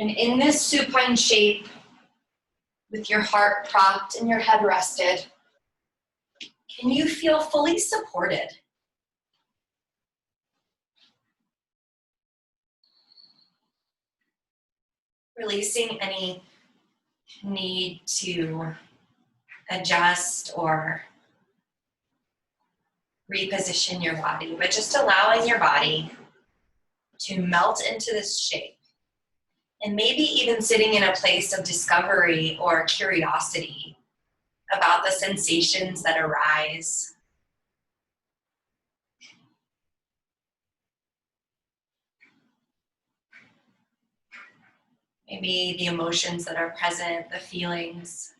And in this supine shape, with your heart propped and your head rested, can you feel fully supported? Releasing any need to adjust or reposition your body, but just allowing your body to melt into this shape. And maybe even sitting in a place of discovery or curiosity about the sensations that arise. Maybe the emotions that are present, the feelings.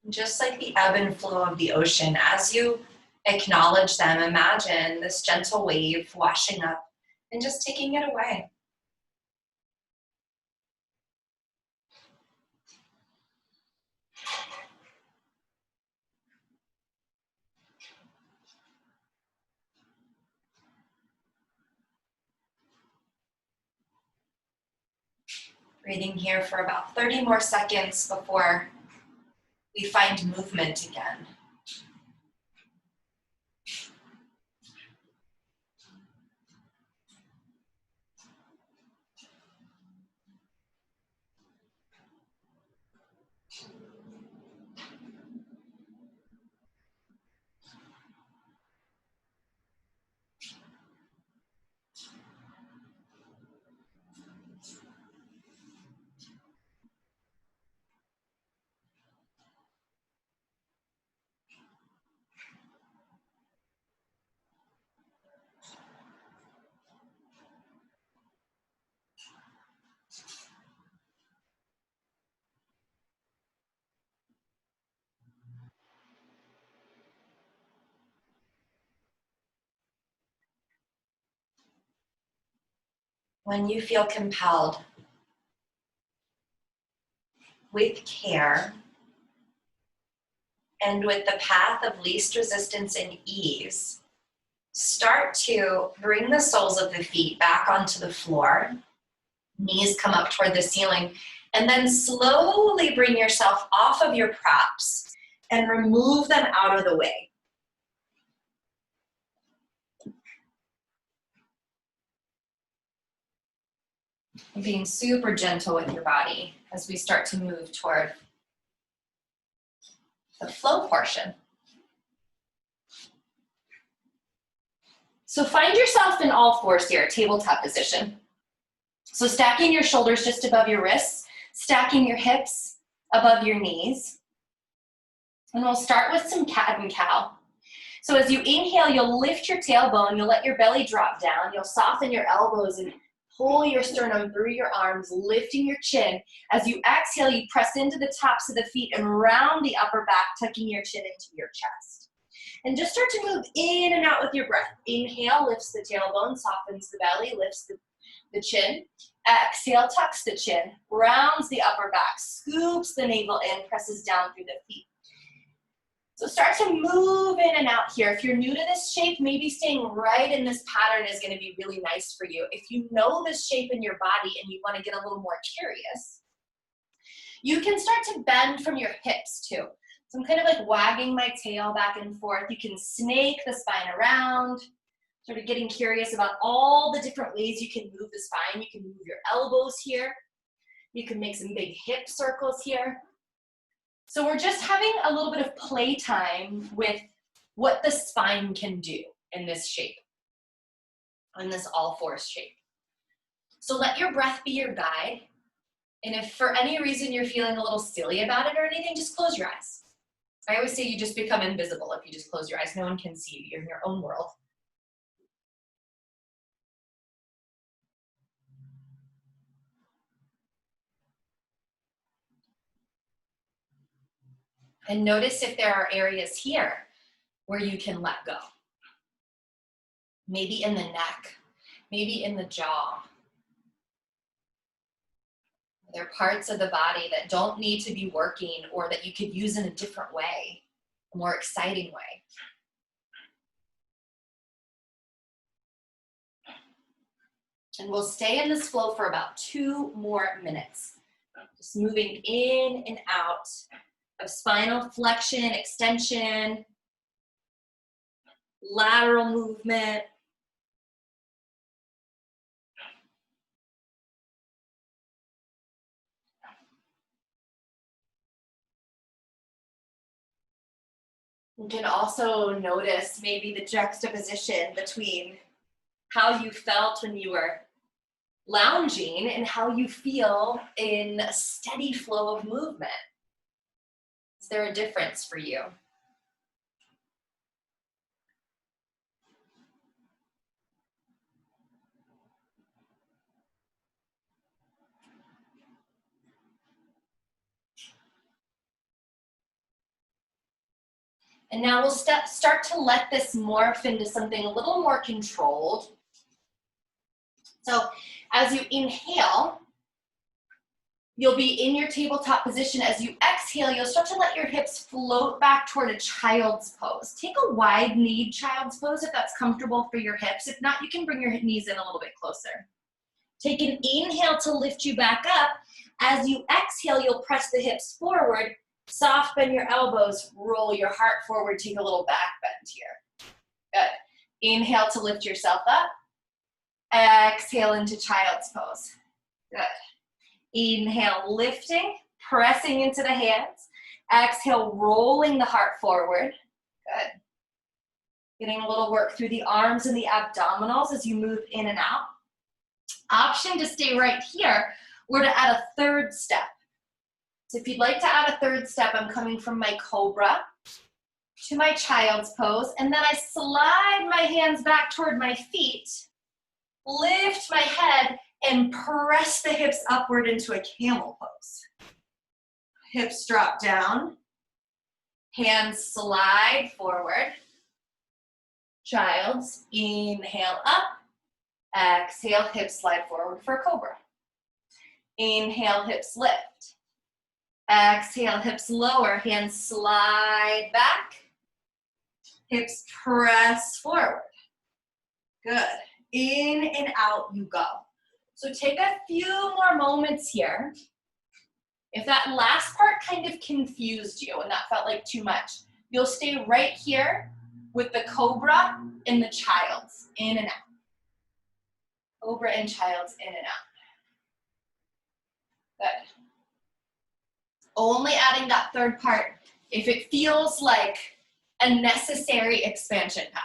Just like the ebb and flow of the ocean, as you acknowledge them, imagine this gentle wave washing up and just taking it away. Breathing here for about 30 more seconds before we find movement again. When you feel compelled, with care, and with the path of least resistance and ease, start to bring the soles of the feet back onto the floor. Knees come up toward the ceiling, and then slowly bring yourself off of your props and remove them out of the way. And being super gentle with your body as we start to move toward the flow portion. So find yourself in all fours here, tabletop position. So stacking your shoulders just above your wrists, stacking your hips above your knees. And we'll start with some cat and cow. So as you inhale, you'll lift your tailbone, you'll let your belly drop down, you'll soften your elbows and pull your sternum through your arms, lifting your chin. As you exhale, you press into the tops of the feet and round the upper back, tucking your chin into your chest. And just start to move in and out with your breath. Inhale, lifts the tailbone, softens the belly, lifts the chin. Exhale, tucks the chin, rounds the upper back, scoops the navel in, presses down through the feet. So start to move in and out here. If you're new to this shape, maybe staying right in this pattern is going to be really nice for you. If you know this shape in your body and you want to get a little more curious, you can start to bend from your hips too. So I'm kind of like wagging my tail back and forth. You can snake the spine around, sort of getting curious about all the different ways you can move the spine. You can move your elbows here. You can make some big hip circles here. So we're just having a little bit of playtime with what the spine can do in this shape, in this all fours shape. So let your breath be your guide. And if for any reason you're feeling a little silly about it or anything, just close your eyes. I always say you just become invisible if you just close your eyes. No one can see you. You're in your own world. And notice if there are areas here where you can let go. Maybe in the neck, maybe in the jaw. There are parts of the body that don't need to be working or that you could use in a different way, a more exciting way. And we'll stay in this flow for about 2 more minutes. Just moving in and out of spinal flexion, extension, lateral movement. You can also notice maybe the juxtaposition between how you felt when you were lounging and how you feel in a steady flow of movement. Is there a difference for you? And now we'll start to let this morph into something a little more controlled. So as you inhale, you'll be in your tabletop position. As you exhale, you'll start to let your hips float back toward a child's pose. Take a wide-kneed child's pose if that's comfortable for your hips. If not, you can bring your knees in a little bit closer. Take an inhale to lift you back up. As you exhale, you'll press the hips forward. Soft bend your elbows, roll your heart forward, take a little back bend here. Good. Inhale to lift yourself up. Exhale into child's pose. Good. Inhale, lifting, pressing into the hands. Exhale, rolling the heart forward. Good. Getting a little work through the arms and the abdominals as you move in and out. Option to stay right here or to add a third step. So if you'd like to add a third step, I'm coming from my cobra to my child's pose, and then I slide my hands back toward my feet, lift my head, and press the hips upward into a camel pose. Hips drop down, hands slide forward. Child's, inhale up, exhale, hips slide forward for cobra. Inhale, hips lift. Exhale, hips lower, hands slide back. Hips press forward. Good. In and out you go. So take a few more moments here. If that last part kind of confused you and that felt like too much, you'll stay right here with the cobra and the child's, in and out. Cobra and child's, in and out. Good. Only adding that third part if it feels like a necessary expansion pack.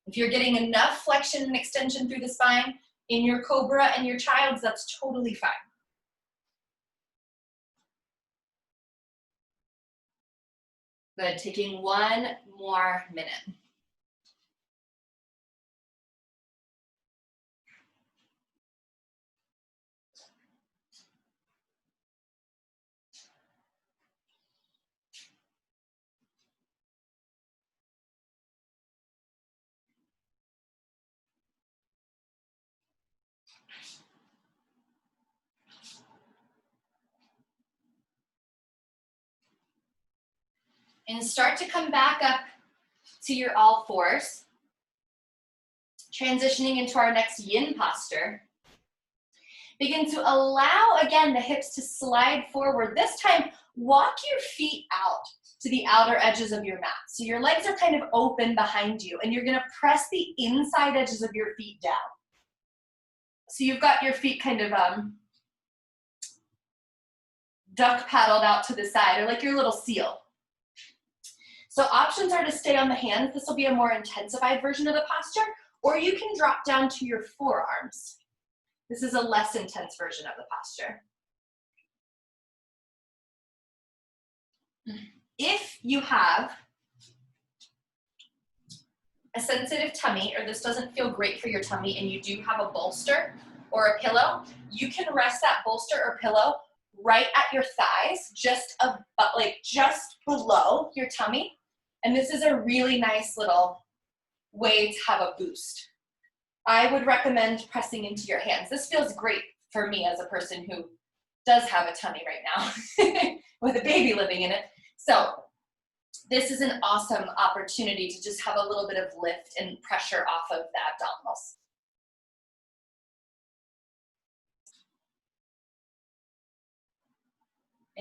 If you're getting enough flexion and extension through the spine in your cobra and your child's, that's totally fine. Good, taking 1 more minute. And start to come back up to your all fours. Transitioning into our next yin posture. Begin to allow, again, the hips to slide forward. This time, walk your feet out to the outer edges of your mat. So your legs are kind of open behind you, and you're gonna press the inside edges of your feet down. So you've got your feet kind of duck paddled out to the side, or like your little seal. So options are to stay on the hands. This will be a more intensified version of the posture, or you can drop down to your forearms. This is a less intense version of the posture. If you have a sensitive tummy, or this doesn't feel great for your tummy, and you do have a bolster or a pillow, you can rest that bolster or pillow right at your thighs, just below your tummy. And this is a really nice little way to have a boost. I would recommend pressing into your hands. This feels great for me as a person who does have a tummy right now with a baby living in it. So this is an awesome opportunity to just have a little bit of lift and pressure off of the abdominals.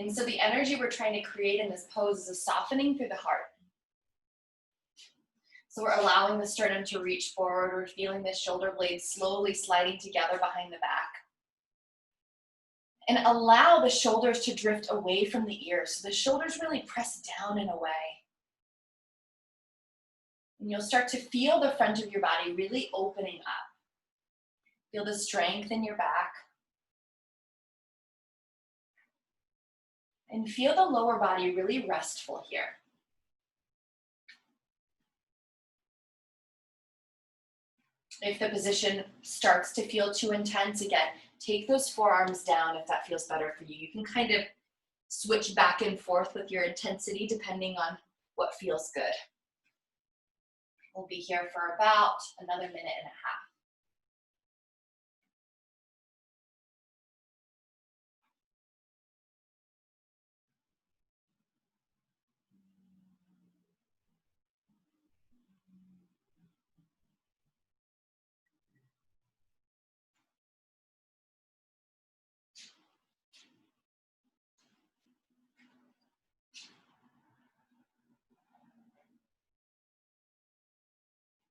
And so the energy we're trying to create in this pose is a softening through the heart. So we're allowing the sternum to reach forward. We're feeling the shoulder blades slowly sliding together behind the back. And allow the shoulders to drift away from the ears. So the shoulders really press down and away. And you'll start to feel the front of your body really opening up. Feel the strength in your back. And feel the lower body really restful here. If the position starts to feel too intense, again, take those forearms down if that feels better for you. You can kind of switch back and forth with your intensity depending on what feels good. We'll be here for about another minute and a half.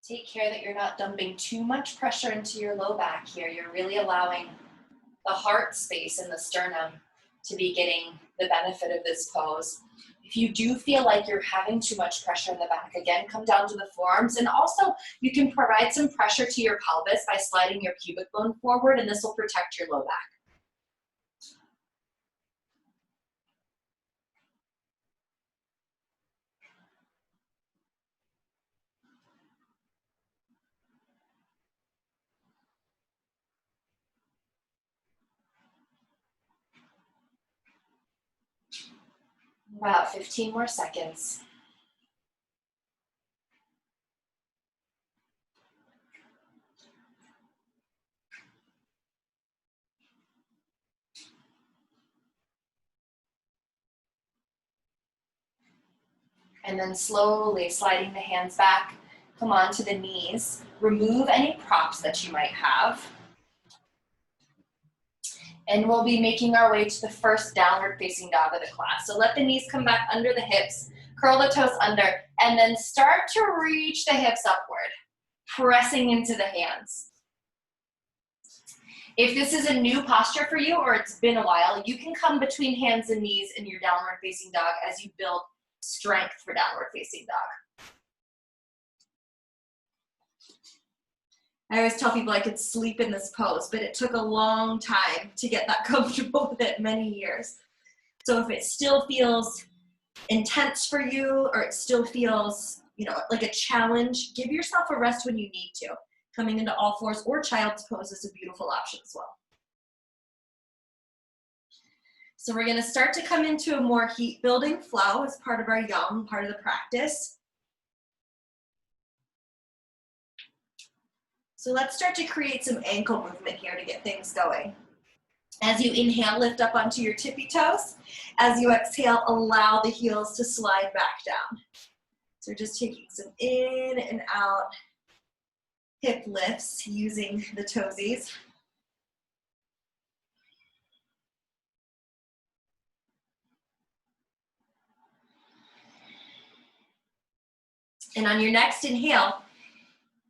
Take care that you're not dumping too much pressure into your low back here. You're really allowing the heart space and the sternum to be getting the benefit of this pose. If you do feel like you're having too much pressure in the back, again, come down to the forearms. And also, you can provide some pressure to your pelvis by sliding your pubic bone forward, and this will protect your low back. About 15 more seconds. And then slowly sliding the hands back, come onto the knees. Remove any props that you might have. And we'll be making our way to the first downward facing dog of the class. So let the knees come back under the hips, curl the toes under, and then start to reach the hips upward, pressing into the hands. If this is a new posture for you or it's been a while, you can come between hands and knees in your downward facing dog as you build strength for downward facing dog. I always tell people I could sleep in this pose, but it took a long time to get that comfortable with it, many years. So if it still feels intense for you or it still feels, like a challenge, give yourself a rest when you need to. Coming into all fours or child's pose is a beautiful option as well. So we're gonna start to come into a more heat building flow as part of our yang, part of the practice. So let's start to create some ankle movement here to get things going. As you inhale, lift up onto your tippy toes. As you exhale, allow the heels to slide back down. So we're just taking some in and out hip lifts using the toesies. And on your next inhale,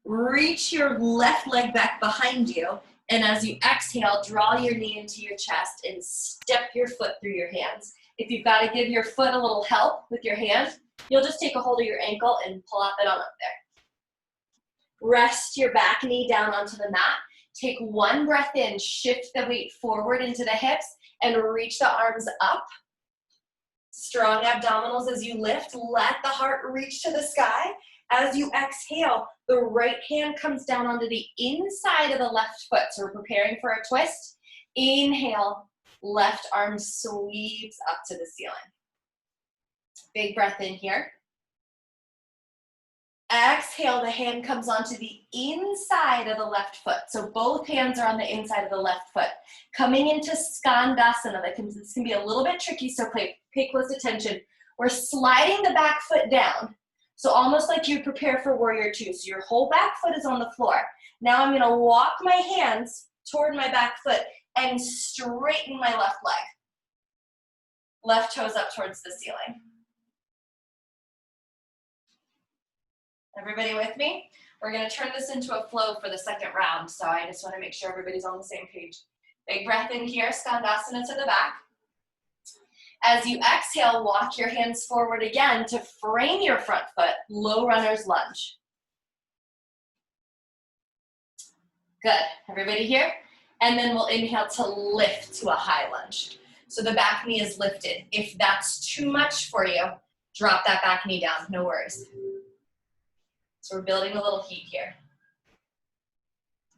reach your left leg back behind you. And as you exhale, draw your knee into your chest and step your foot through your hands. If you've got to give your foot a little help with your hand, you'll just take a hold of your ankle and plop it on up there. Rest your back knee down onto the mat. Take one breath in, shift the weight forward into the hips, and reach the arms up. Strong abdominals as you lift. Let the heart reach to the sky. As you exhale, the right hand comes down onto the inside of the left foot. So we're preparing for a twist. Inhale, left arm sweeps up to the ceiling. Big breath in here. Exhale, the hand comes onto the inside of the left foot. So both hands are on the inside of the left foot. Coming into Skandasana, this can be a little bit tricky, so pay close attention. We're sliding the back foot down. So almost like you prepare for warrior two. So your whole back foot is on the floor. Now I'm gonna walk my hands toward my back foot and straighten my left leg. Left toes up towards the ceiling. Everybody with me? We're going to turn this into a flow for the second round, so I just want to make sure everybody's on the same page. Big breath in here, skandasana to the back. As you exhale, walk your hands forward again to frame your front foot, low runner's lunge. Good, everybody here? And then we'll inhale to lift to a high lunge. So the back knee is lifted. If that's too much for you, drop that back knee down, no worries. So we're building a little heat here.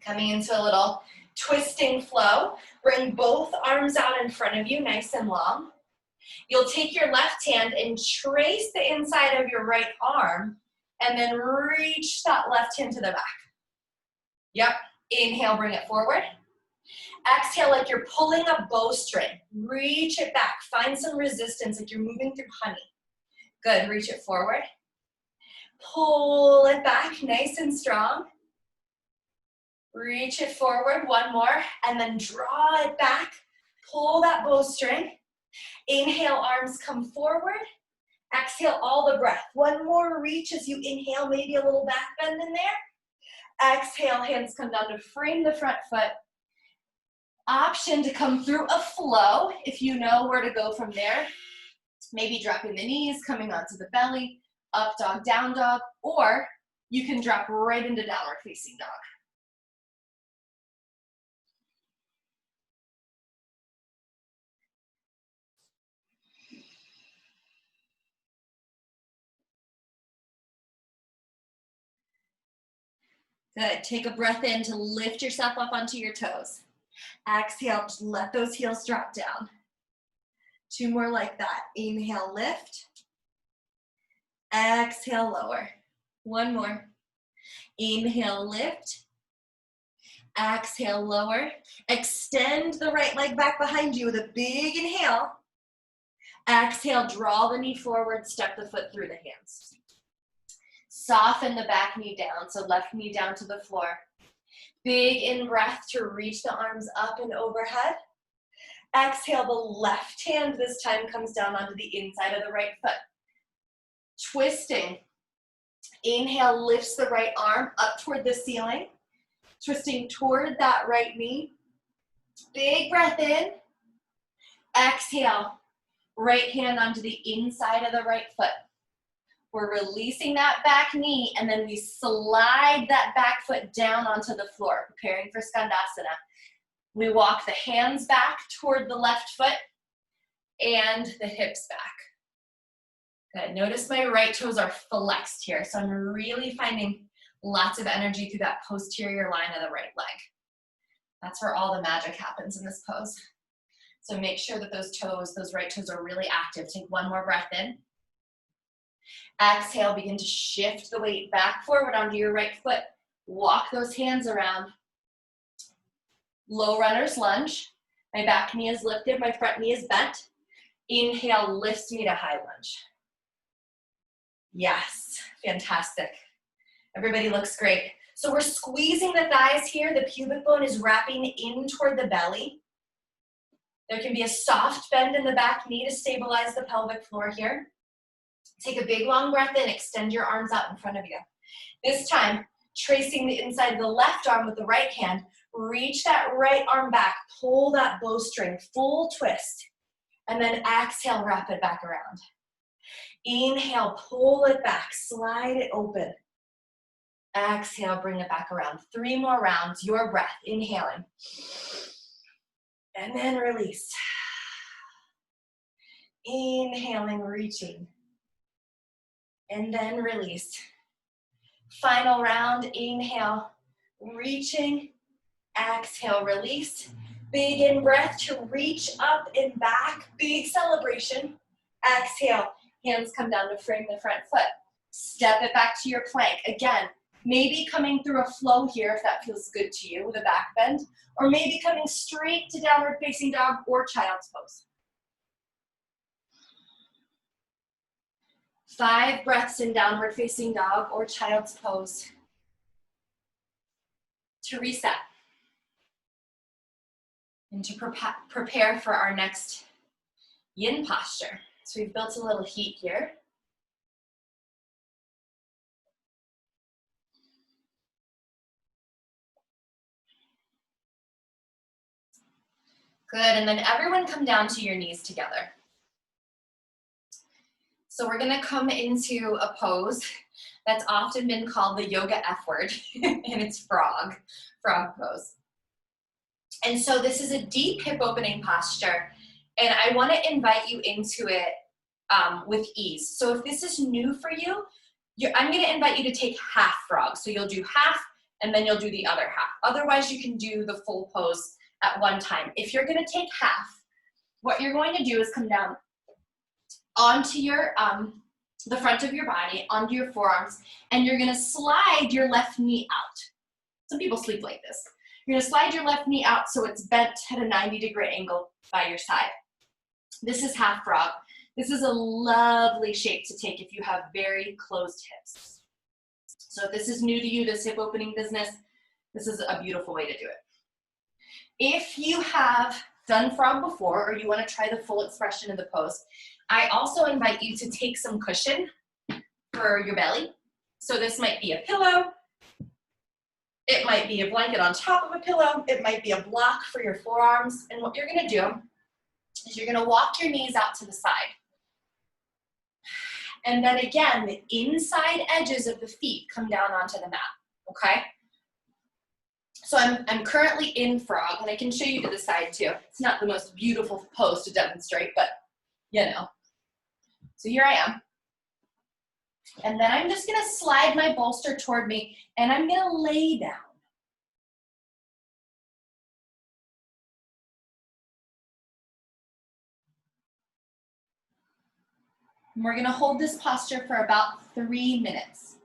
Coming into a little twisting flow. Bring both arms out in front of you, nice and long. You'll take your left hand and trace the inside of your right arm, and then reach that left hand to the back. Yep, inhale, bring it forward. Exhale like you're pulling a bowstring. Reach it back, find some resistance like you're moving through honey. Good, reach it forward. Pull it back, nice and strong. Reach it forward, one more, and then draw it back. Pull that bowstring. Inhale, arms come forward. Exhale, all the breath. One more reach as you inhale, maybe a little back bend in there. Exhale, hands come down to frame the front foot. Option to come through a flow if you know where to go from there. Maybe dropping the knees, coming onto the belly, up dog, down dog, or you can drop right into downward facing dog. Good, take a breath in to lift yourself up onto your toes. Exhale, just let those heels drop down. Two more like that. Inhale, lift. Exhale, lower. One more. Inhale, lift. Exhale, lower. Extend the right leg back behind you with a big inhale. Exhale, draw the knee forward, step the foot through the hands. Soften the back knee down, so left knee down to the floor. Big in-breath to reach the arms up and overhead. Exhale, the left hand this time comes down onto the inside of the right foot. Twisting. Inhale, lifts the right arm up toward the ceiling. Twisting toward that right knee. Big breath in. Exhale, right hand onto the inside of the right foot. We're releasing that back knee, and then we slide that back foot down onto the floor, preparing for skandasana. We walk the hands back toward the left foot and the hips back. Good. Notice my right toes are flexed here, so I'm really finding lots of energy through that posterior line of the right leg. That's where all the magic happens in this pose. So make sure that those right toes are really active. Take one more breath in. Exhale, begin to shift the weight back forward onto your right foot. Walk those hands around. Low runner's lunge. My back knee is lifted, my front knee is bent. Inhale, lifts me to high lunge. Yes, fantastic. Everybody looks great. So we're squeezing the thighs here. The pubic bone is wrapping in toward the belly. There can be a soft bend in the back knee to stabilize the pelvic floor here. Take a big long breath in, extend your arms out in front of you. This time, tracing the inside of the left arm with the right hand, reach that right arm back, pull that bowstring, full twist, and then exhale, wrap it back around. Inhale, pull it back, slide it open. Exhale, bring it back around. 3 more rounds, your breath, inhaling. And then release. Inhaling, reaching. And then release. Final round, inhale, reaching. Exhale, release. Big in breath to reach up and back. Big celebration. Exhale, hands come down to frame the front foot. Step it back to your plank. Again, maybe coming through a flow here if that feels good to you with a back bend, or maybe coming straight to downward facing dog or child's pose. 5 breaths in downward facing dog or child's pose to reset and to prepare for our next Yin posture. So we've built a little heat here. Good, and then everyone come down to your knees together. So we're gonna come into a pose that's often been called the yoga F word, and it's frog pose. And so this is a deep hip opening posture, and I wanna invite you into it with ease. So if this is new for you, I'm gonna invite you to take half frog. So you'll do half, and then you'll do the other half. Otherwise, you can do the full pose at one time. If you're gonna take half, what you're going to do is come down onto your, the front of your body, onto your forearms, and you're gonna slide your left knee out. Some people sleep like this. You're gonna slide your left knee out so it's bent at a 90-degree angle by your side. This is half frog. This is a lovely shape to take if you have very closed hips. So if this is new to you, this hip opening business, this is a beautiful way to do it. If you have done frog before, or you wanna try the full expression of the pose, I also invite you to take some cushion for your belly. So this might be a pillow, it might be a blanket on top of a pillow, it might be a block for your forearms, and what you're gonna do is you're gonna walk your knees out to the side. And then again, the inside edges of the feet come down onto the mat, okay? So I'm currently in frog, and I can show you to the side too. It's not the most beautiful pose to demonstrate, but you know. So here I am. And then I'm just gonna slide my bolster toward me, and I'm gonna lay down. And we're gonna hold this posture for about 3 minutes.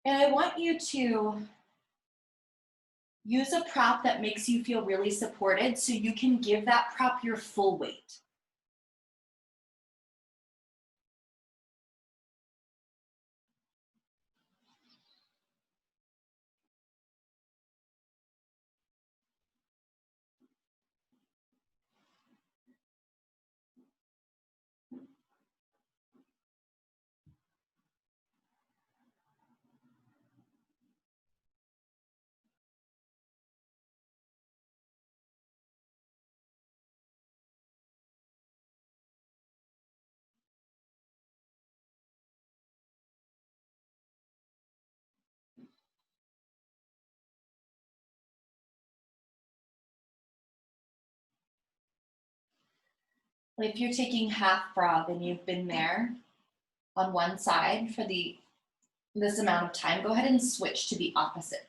And I want you to use a prop that makes you feel really supported so you can give that prop your full weight. If you're taking half frog and you've been there on one side for this amount of time, go ahead and switch to the opposite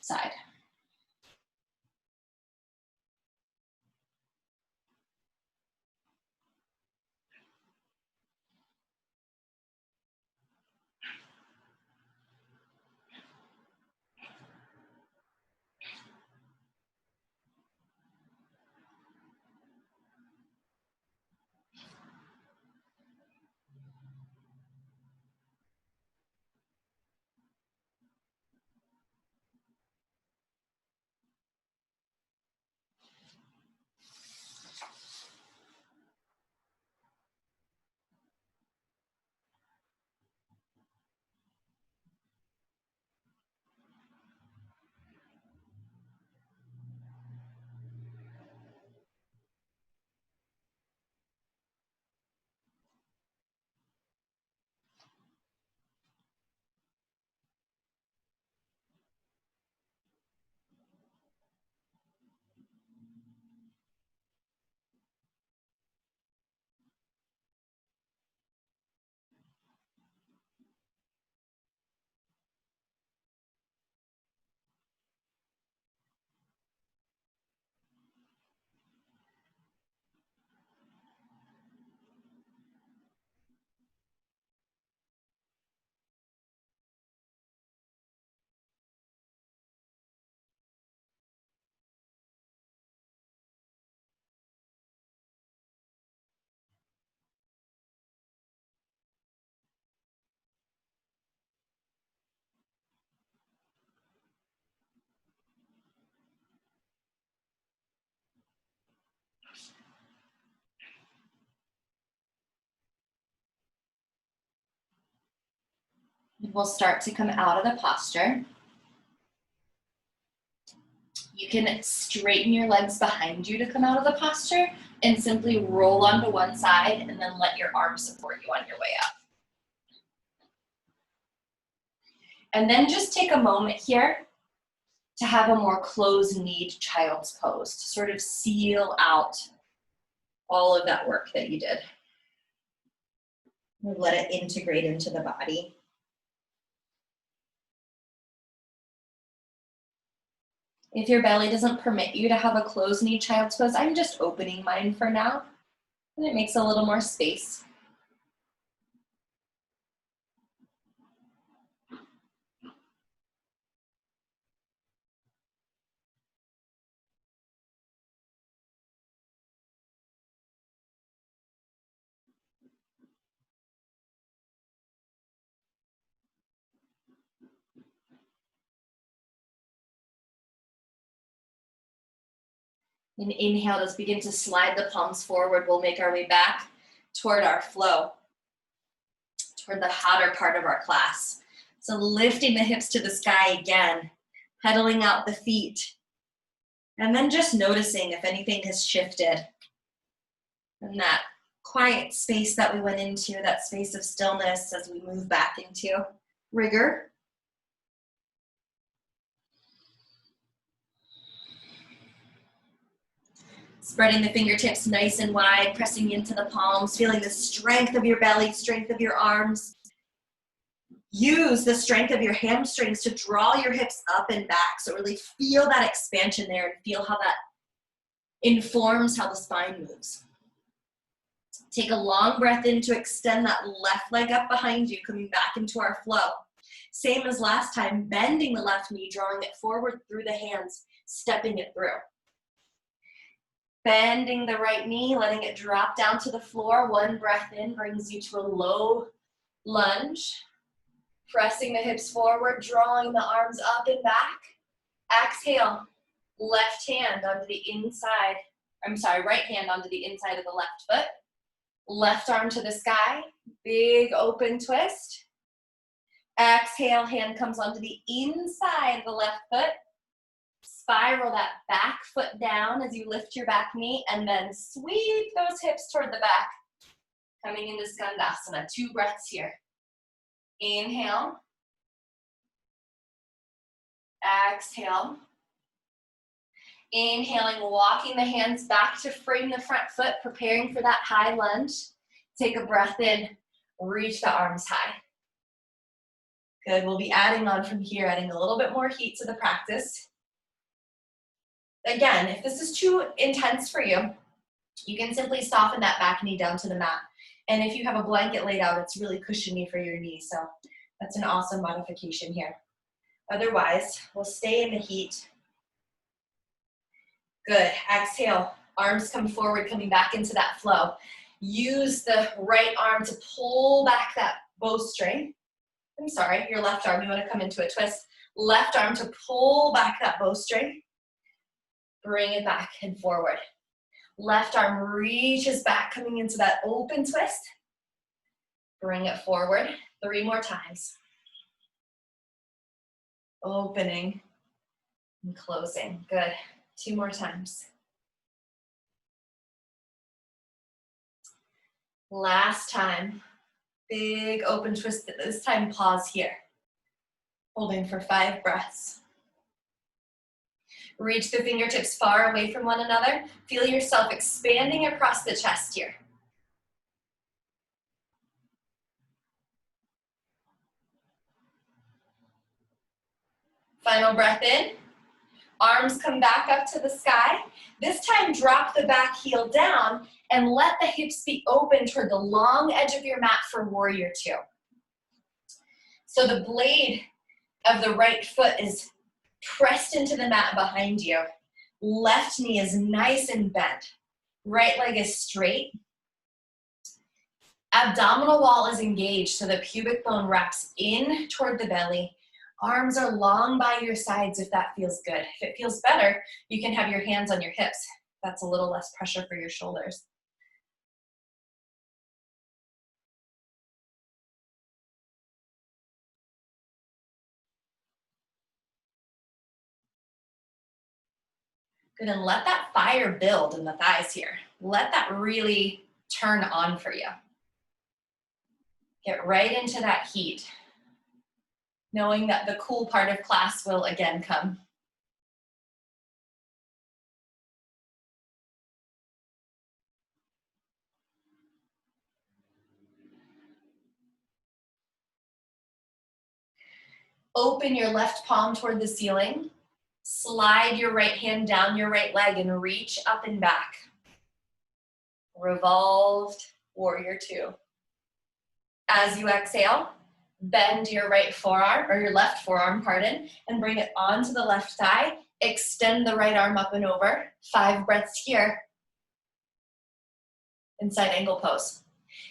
side. We'll start to come out of the posture. You can straighten your legs behind you to come out of the posture and simply roll onto one side and then let your arms support you on your way up. And then just take a moment here to have a more closed-kneed child's pose, to sort of seal out all of that work that you did. Let it integrate into the body. If your belly doesn't permit you to have a closed-kneed child's pose, I'm just opening mine for now, and it makes a little more space. And inhale, let's begin to slide the palms forward. We'll make our way back toward our flow, toward the hotter part of our class. So lifting the hips to the sky again, pedaling out the feet, and then just noticing if anything has shifted. And that quiet space that we went into, that space of stillness as we move back into rigor. Spreading the fingertips nice and wide, pressing into the palms, feeling the strength of your belly, strength of your arms. Use the strength of your hamstrings to draw your hips up and back. So really feel that expansion there and feel how that informs how the spine moves. Take a long breath in to extend that left leg up behind you, coming back into our flow. Same as last time, bending the left knee, drawing it forward through the hands, stepping it through. Bending the right knee, letting it drop down to the floor. One breath in brings you to a low lunge. Pressing the hips forward, drawing the arms up and back. Exhale, left hand onto the inside. Right hand onto the inside of the left foot. Left arm to the sky, big open twist. Exhale, hand comes onto the inside of the left foot. Spiral that back foot down as you lift your back knee and then sweep those hips toward the back. Coming into Skandasana, 2 breaths here. Inhale. Exhale. Inhaling, walking the hands back to frame the front foot, preparing for that high lunge. Take a breath in, reach the arms high. Good, we'll be adding on from here, adding a little bit more heat to the practice. Again, if this is too intense for you, you can simply soften that back knee down to the mat. And if you have a blanket laid out, it's really cushiony for your knee. So that's an awesome modification here. Otherwise, we'll stay in the heat. Good, exhale, arms come forward, coming back into that flow. Use the right arm to pull back that bowstring. Your left arm, you wanna come into a twist. Left arm to pull back that bowstring. Bring it back and forward. Left arm reaches back, coming into that open twist. Bring it forward, 3 more times. Opening and closing, good. 2 more times. Last time, big open twist, but this time pause here. Holding for 5 breaths. Reach the fingertips far away from one another. Feel yourself expanding across the chest here. Final breath in. Arms come back up to the sky. This time, drop the back heel down and let the hips be open toward the long edge of your mat for warrior 2. So the blade of the right foot is pressed into the mat behind you. Left knee is nice and bent. Right leg is straight. Abdominal wall is engaged, so the pubic bone wraps in toward the belly. Arms are long by your sides if that feels good. If it feels better, you can have your hands on your hips. That's a little less pressure for your shoulders. Good, and let that fire build in the thighs here. Let that really turn on for you. Get right into that heat, knowing that the cool part of class will again come. Open your left palm toward the ceiling. Slide your right hand down your right leg and reach up and back. Revolved warrior two. As you exhale, bend your right forearm, or your left forearm, pardon, and bring it onto the left thigh. Extend the right arm up and over. 5 breaths here. In side angle pose.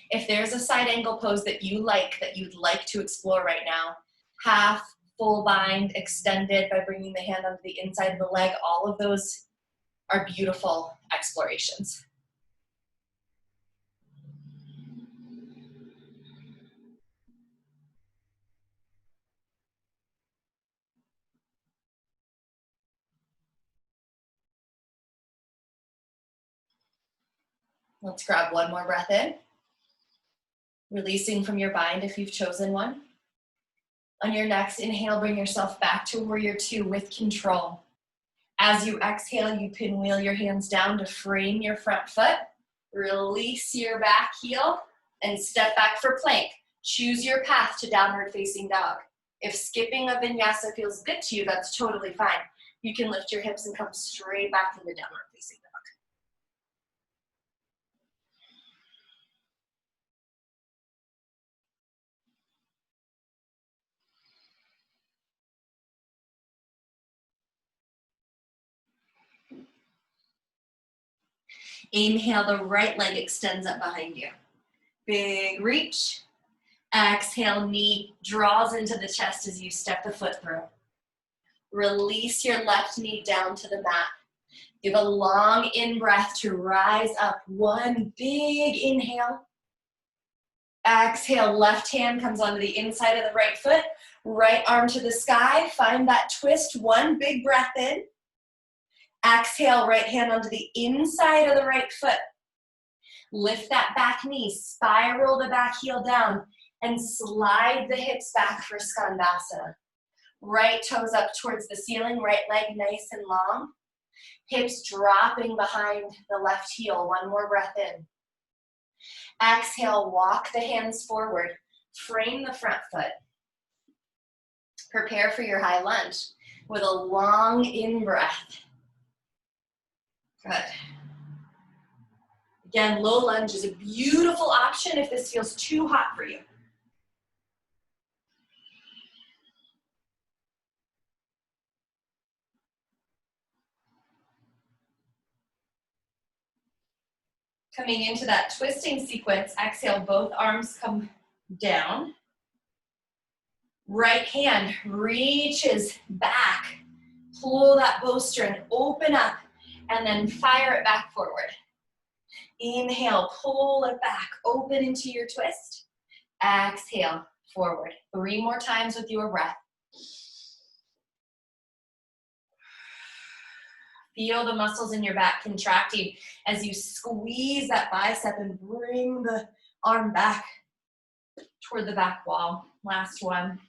If there's a side angle pose that you'd like to explore right now, half, full bind, extended by bringing the hand onto the inside of the leg, all of those are beautiful explorations. Let's grab one more breath in. Releasing from your bind if you've chosen one. On your next inhale, bring yourself back to warrior two with control. As you exhale, you pinwheel your hands down to frame your front foot. Release your back heel and step back for plank. Choose your path to downward facing dog. If skipping a vinyasa feels good to you, that's totally fine. You can lift your hips and come straight back into downward facing dog. Inhale, the right leg extends up behind you. Big reach. Exhale, knee draws into the chest as you step the foot through. Release your left knee down to the mat. Give a long in-breath to rise up. One big inhale. Exhale, left hand comes onto the inside of the right foot. Right arm to the sky. Find that twist. One big breath in. Exhale, right hand onto the inside of the right foot. Lift that back knee. Spiral the back heel down. And slide the hips back for Skandasana. Right toes up towards the ceiling, right leg nice and long. Hips dropping behind the left heel. One more breath in. Exhale, walk the hands forward. Frame the front foot. Prepare for your high lunge with a long in-breath. Good. Again, low lunge is a beautiful option if this feels too hot for you. Coming into that twisting sequence, exhale, both arms come down. Right hand reaches back. Pull that bolster and open up, and then fire it back forward. Inhale, pull it back, open into your twist. Exhale, forward. 3 more times with your breath. Feel the muscles in your back contracting as you squeeze that bicep and bring the arm back toward the back wall. Last one.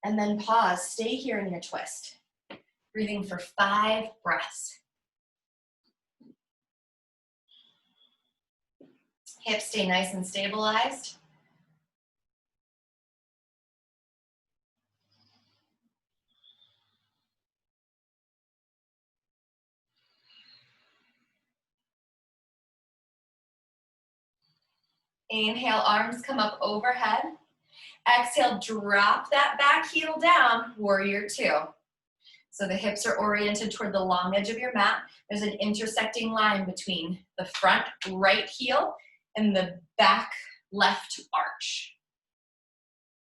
And then pause. Stay here in your twist. Breathing for 5 breaths. Hips stay nice and stabilized. Inhale, arms come up overhead. Exhale, drop that back heel down, warrior two. So the hips are oriented toward the long edge of your mat. There's an intersecting line between the front right heel and the back left arch.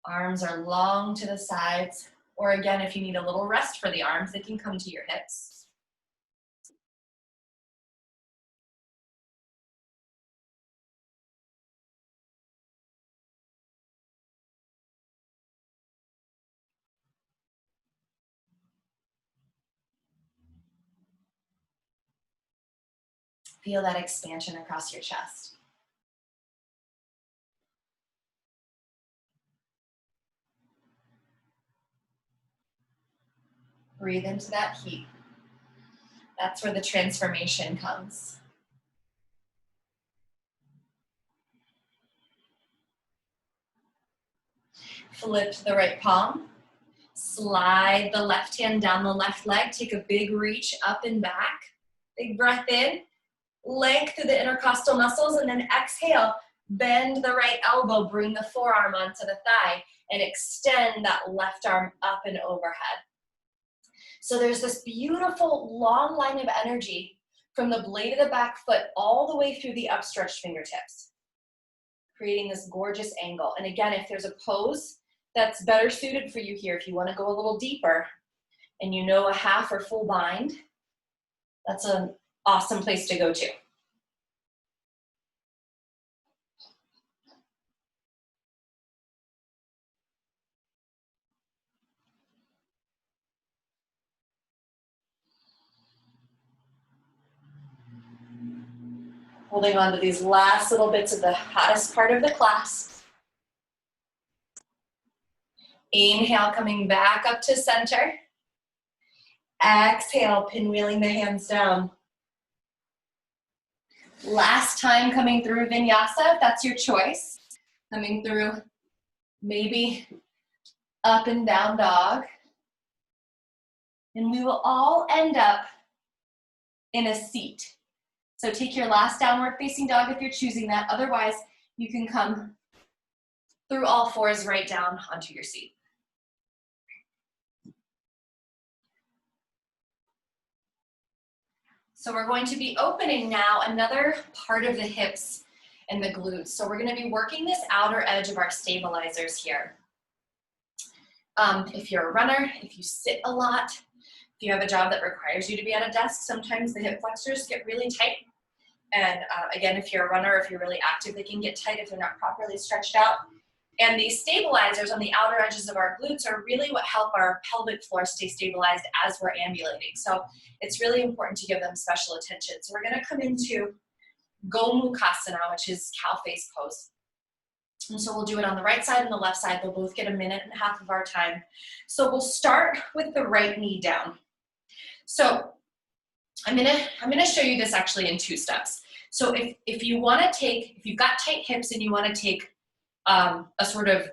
Arms are long to the sides, or again, if you need a little rest for the arms, they can come to your hips. Feel that expansion across your chest. Breathe into that heat. That's where the transformation comes. Flip to the right palm. Slide the left hand down the left leg. Take a big reach up and back. Big breath in. Length through the intercostal muscles, and then exhale. Bend the right elbow. Bring the forearm onto the thigh and extend that left arm up and overhead. So there's this beautiful long line of energy from the blade of the back foot all the way through the upstretched fingertips, creating this gorgeous angle. And again, if there's a pose that's better suited for you here, if you want to go a little deeper and you know a half or full bind, that's an awesome place to go to. Holding on to these last little bits of the hottest part of the class. Inhale, coming back up to center. Exhale, pinwheeling the hands down. Last time coming through vinyasa, if that's your choice. Coming through maybe up and down dog. And we will all end up in a seat. So take your last downward facing dog if you're choosing that. Otherwise, you can come through all fours right down onto your seat. So we're going to be opening now another part of the hips and the glutes. So we're going to be working this outer edge of our stabilizers here. If you're a runner, if you sit a lot, if you have a job that requires you to be at a desk, sometimes the hip flexors get really tight. And again, if you're a runner, if you're really active, they can get tight if they're not properly stretched out. And these stabilizers on the outer edges of our glutes are really what help our pelvic floor stay stabilized as we're ambulating. So it's really important to give them special attention. So we're going to come into Gomukhasana, which is cow face pose. And so we'll do it on the right side and the left side. They'll both get 1.5 minutes of our time. So we'll start with the right knee down. So I'm gonna show you this actually in 2 steps. So if you want to take, if you've got tight hips and you want to take a sort of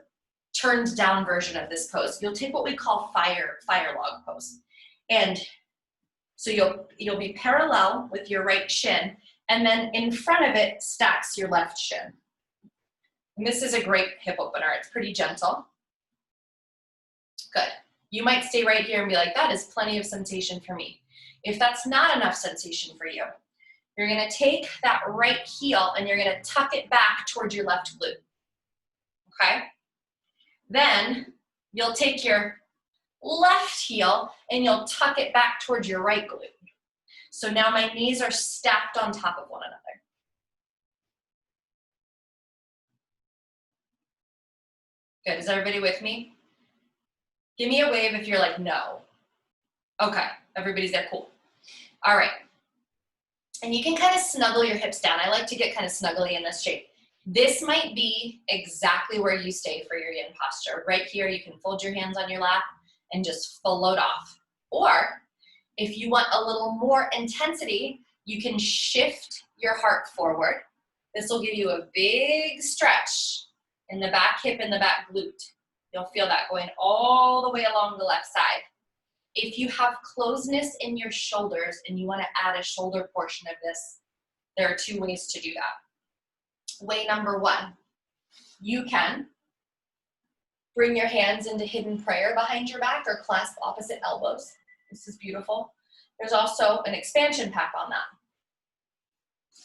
turned down version of this pose, you'll take what we call fire log pose. And so you'll be parallel with your right shin, and then in front of it stacks your left shin. And this is a great hip opener. It's pretty gentle. Good. You might stay right here and be like, that is plenty of sensation for me. If that's not enough sensation for you, you're going to take that right heel and you're going to tuck it back towards your left glute. Okay? Then you'll take your left heel and you'll tuck it back towards your right glute. So now my knees are stacked on top of one another. Good. Is everybody with me? Give me a wave if you're like, no. Okay. Everybody's there. Cool. All right. And you can kind of snuggle your hips down. I like to get kind of snuggly in this shape. This might be exactly where you stay for your yin posture. Right here, you can fold your hands on your lap and just float off. Or if you want a little more intensity, you can shift your heart forward. This will give you a big stretch in the back hip and the back glute. You'll feel that going all the way along the left side. If you have closeness in your shoulders and you want to add a shoulder portion of this, there are 2 ways to do that. Way number 1, you can bring your hands into hidden prayer behind your back or clasp opposite elbows. This is beautiful. There's also an expansion pack on that.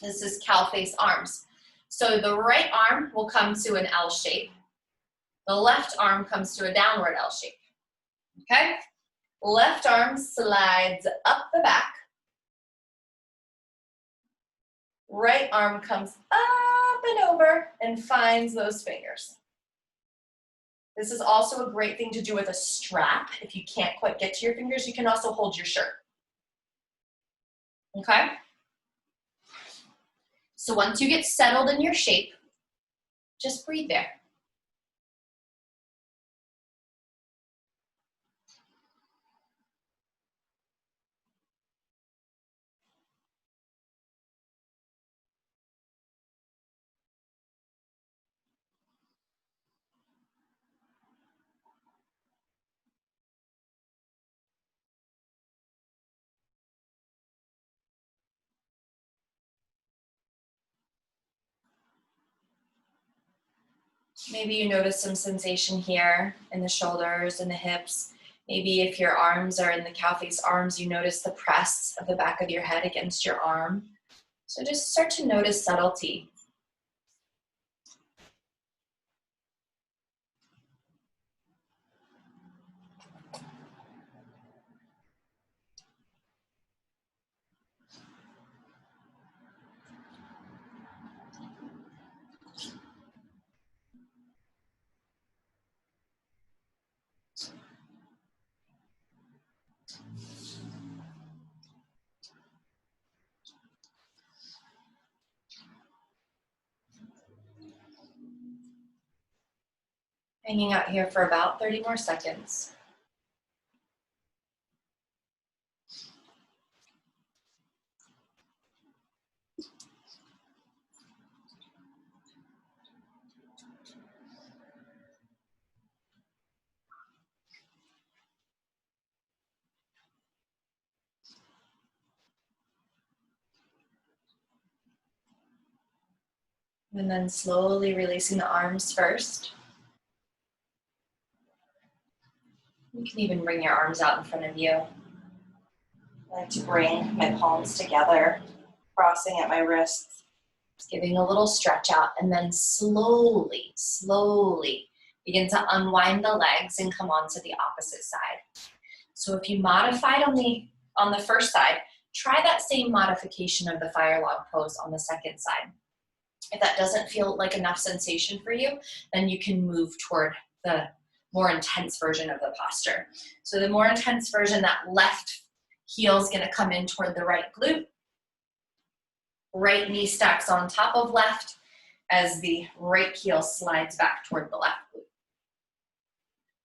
This is cow face arms. So the right arm will come to an L shape. The left arm comes to a downward L shape. Okay? Left arm slides up the back. Right arm comes up and over and finds those fingers. This is also a great thing to do with a strap. If you can't quite get to your fingers, you can also hold your shirt. Okay? So once you get settled in your shape, just breathe there. Maybe you notice some sensation here in the shoulders and the hips. Maybe if your arms are in the cow face arms, you notice the press of the back of your head against your arm. So just start to notice subtlety. Hanging out here for about 30 more seconds. And then slowly releasing the arms first. You can even bring your arms out in front of you. I like to bring my palms together, crossing at my wrists, just giving a little stretch out, and then slowly, slowly begin to unwind the legs and come on to the opposite side. So if you modified on the first side, try that same modification of the fire log pose on the second side. If that doesn't feel like enough sensation for you, then you can move toward the more intense version of the posture. So the more intense version, that left heel is going to come in toward the right glute. Right knee stacks on top of left as the right heel slides back toward the left glute.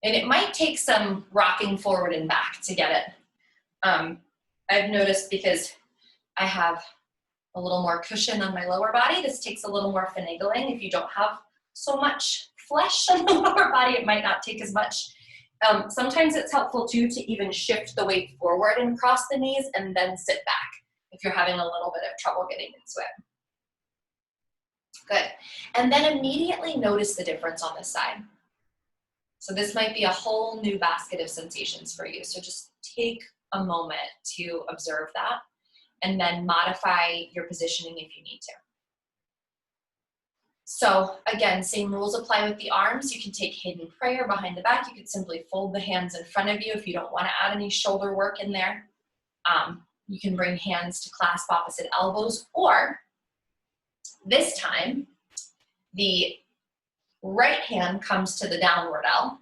And it might take some rocking forward and back to get it. I've noticed because I have a little more cushion on my lower body, this takes a little more finagling. If you don't have so much flesh on the lower body, it might not take as much. Sometimes it's helpful too to even shift the weight forward and cross the knees and then sit back if you're having a little bit of trouble getting into it. Good. And then immediately notice the difference on this side. So this might be a whole new basket of sensations for you. So just take a moment to observe that and then modify your positioning if you need to. So again, same rules apply with the arms. You can take hidden prayer behind the back. You could simply fold the hands in front of you if you don't want to add any shoulder work in there. You can bring hands to clasp opposite elbows, or this time, the right hand comes to the downward L,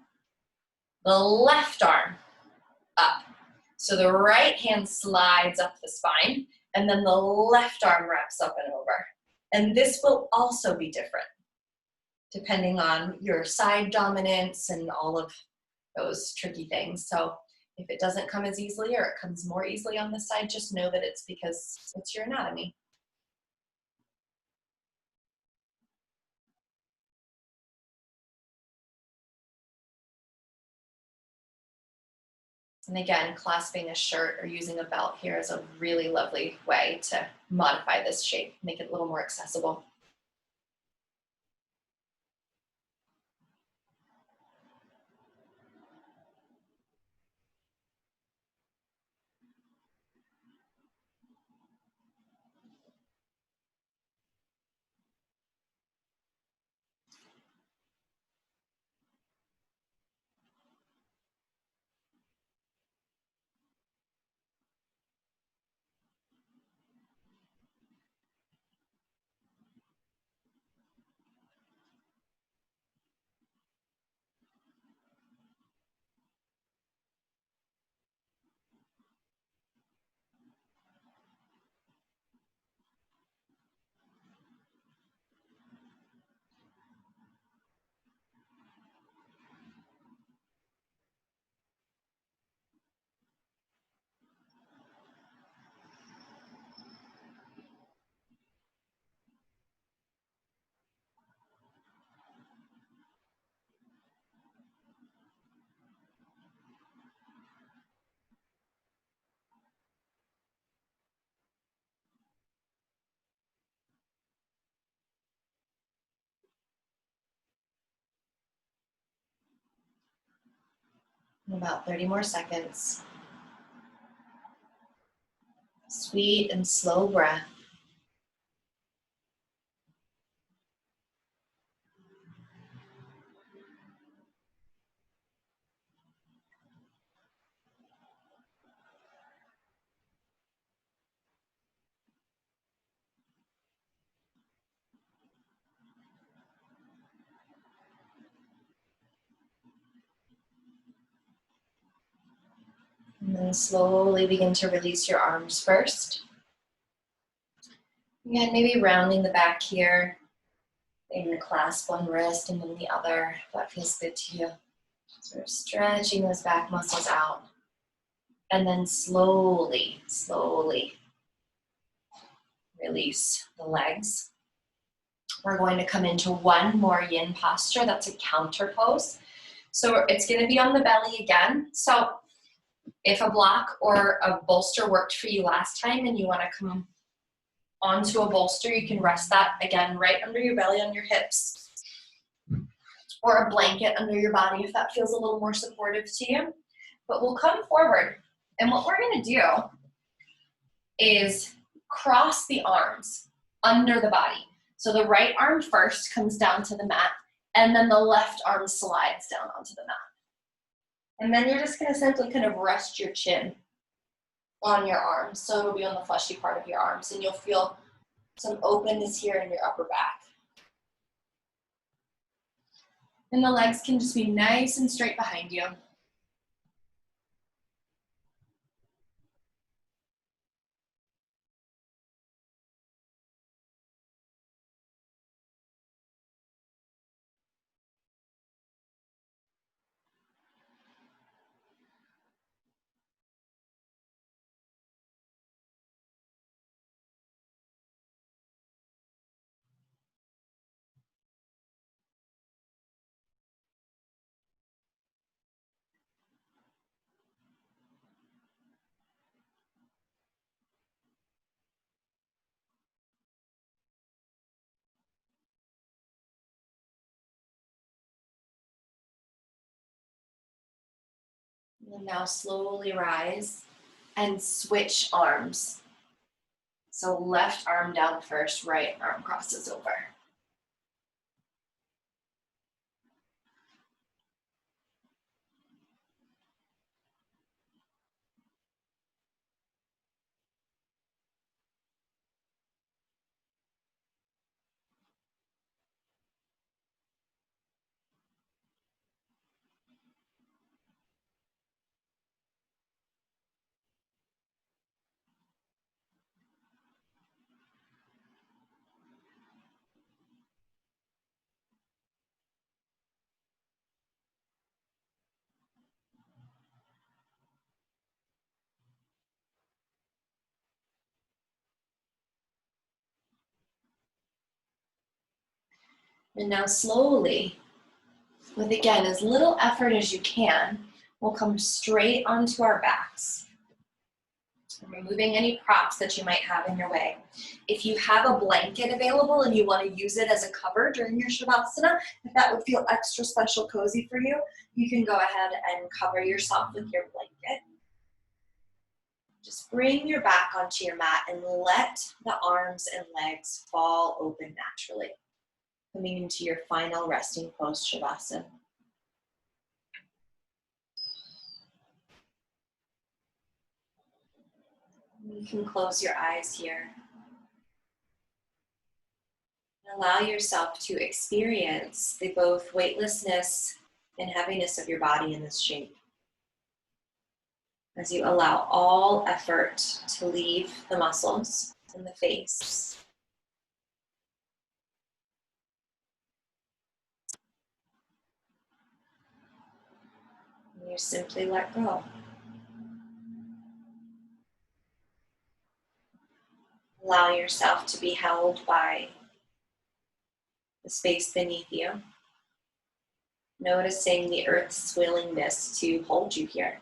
the left arm up. So the right hand slides up the spine, and then the left arm wraps up and over. And this will also be different, depending on your side dominance and all of those tricky things. So if it doesn't come as easily or it comes more easily on this side, just know that it's because it's your anatomy. And again, clasping a shirt or using a belt here is a really lovely way to modify this shape, make it a little more accessible. About 30 more seconds. Sweet and slow breath. And then slowly begin to release your arms first. Again, maybe rounding the back here. Maybe clasp one wrist and then the other, if that feels good to you. Sort of stretching those back muscles out. And then slowly, slowly release the legs. We're going to come into one more yin posture. That's a counter pose. So it's going to be on the belly again. So if a block or a bolster worked for you last time and you want to come onto a bolster, you can rest that again right under your belly on your hips, or a blanket under your body if that feels a little more supportive to you. But we'll come forward, and what we're going to do is cross the arms under the body. So the right arm first comes down to the mat, and then the left arm slides down onto the mat. And then you're just going to simply kind of rest your chin on your arms. So it'll be on the fleshy part of your arms, and you'll feel some openness here in your upper back. And the legs can just be nice and straight behind you. And now slowly rise and switch arms. So left arm down first, right arm crosses over. And now slowly, with again as little effort as you can, we'll come straight onto our backs. Removing any props that you might have in your way. If you have a blanket available and you want to use it as a cover during your Shavasana, if that would feel extra special cozy for you, you can go ahead and cover yourself with your blanket. Just bring your back onto your mat and let the arms and legs fall open naturally, coming into your final resting pose, Shavasana. You can close your eyes here. Allow yourself to experience the both weightlessness and heaviness of your body in this shape. As you allow all effort to leave the muscles in the face. And you simply let go. Allow yourself to be held by the space beneath you. Noticing the earth's willingness to hold you here.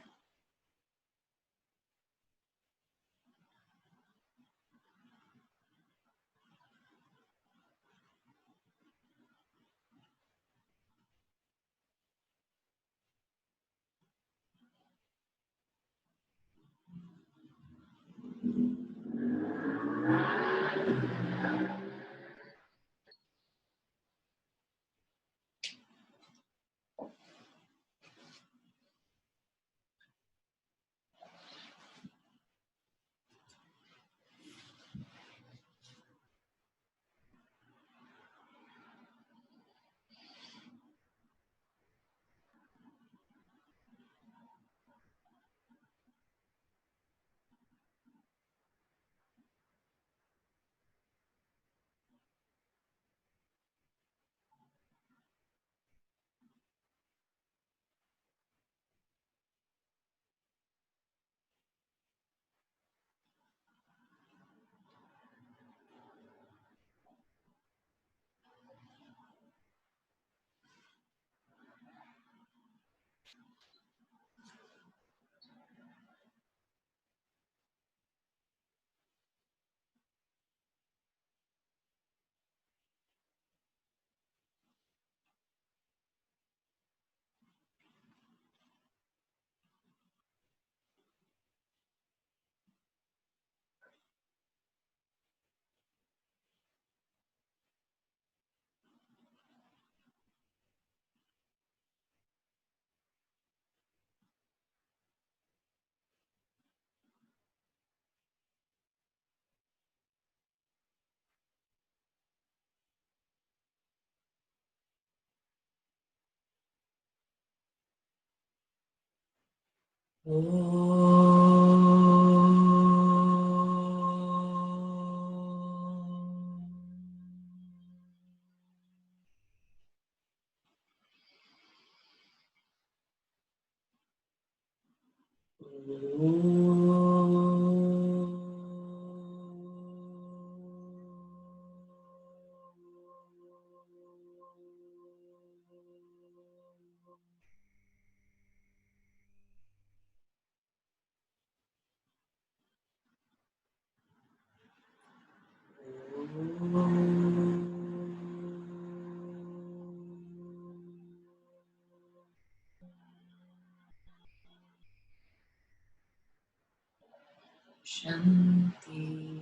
Shanti,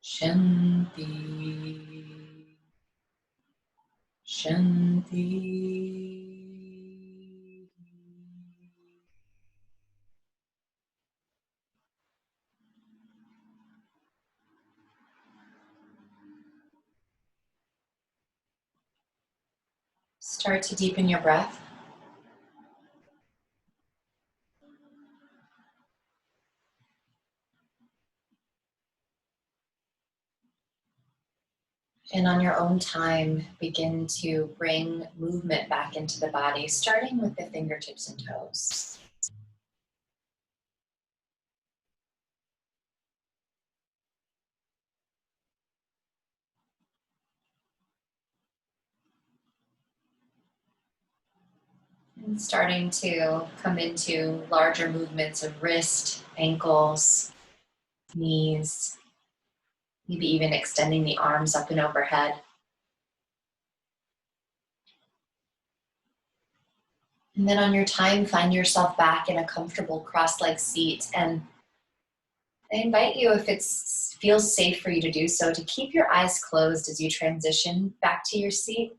Shanti, Shanti. Start to deepen your breath. And on your own time, begin to bring movement back into the body, starting with the fingertips and toes. And starting to come into larger movements of wrist, ankles, knees, maybe even extending the arms up and overhead. And then on your time, find yourself back in a comfortable cross-legged seat. And I invite you, if it feels safe for you to do so, to keep your eyes closed as you transition back to your seat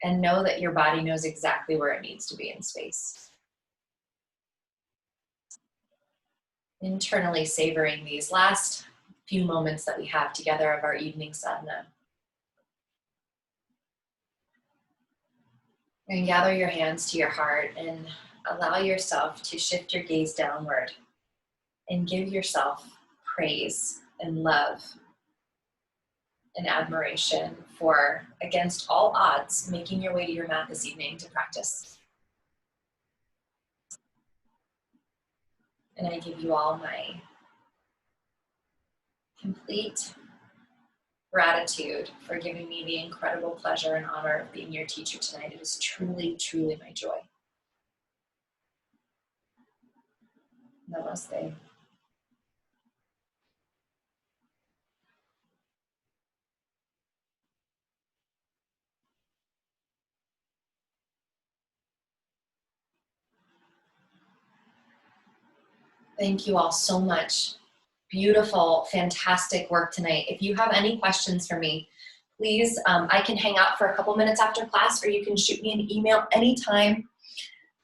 and know that your body knows exactly where it needs to be in space. Internally savoring these last few moments that we have together of our evening sadhana. And gather your hands to your heart and allow yourself to shift your gaze downward and give yourself praise and love and admiration for, against all odds, making your way to your mat this evening to practice. And I give you all my complete gratitude for giving me the incredible pleasure and honor of being your teacher tonight. It is truly, truly my joy. Namaste. Thank you all so much. Beautiful, fantastic work tonight. If you have any questions for me, please, I can hang out for a couple minutes after class, or you can shoot me an email anytime.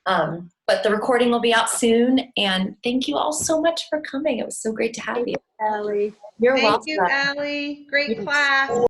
But the recording will be out soon, and thank you all so much for coming. It was so great to have you. Allie. You're welcome. Thank you, Allie. Great class.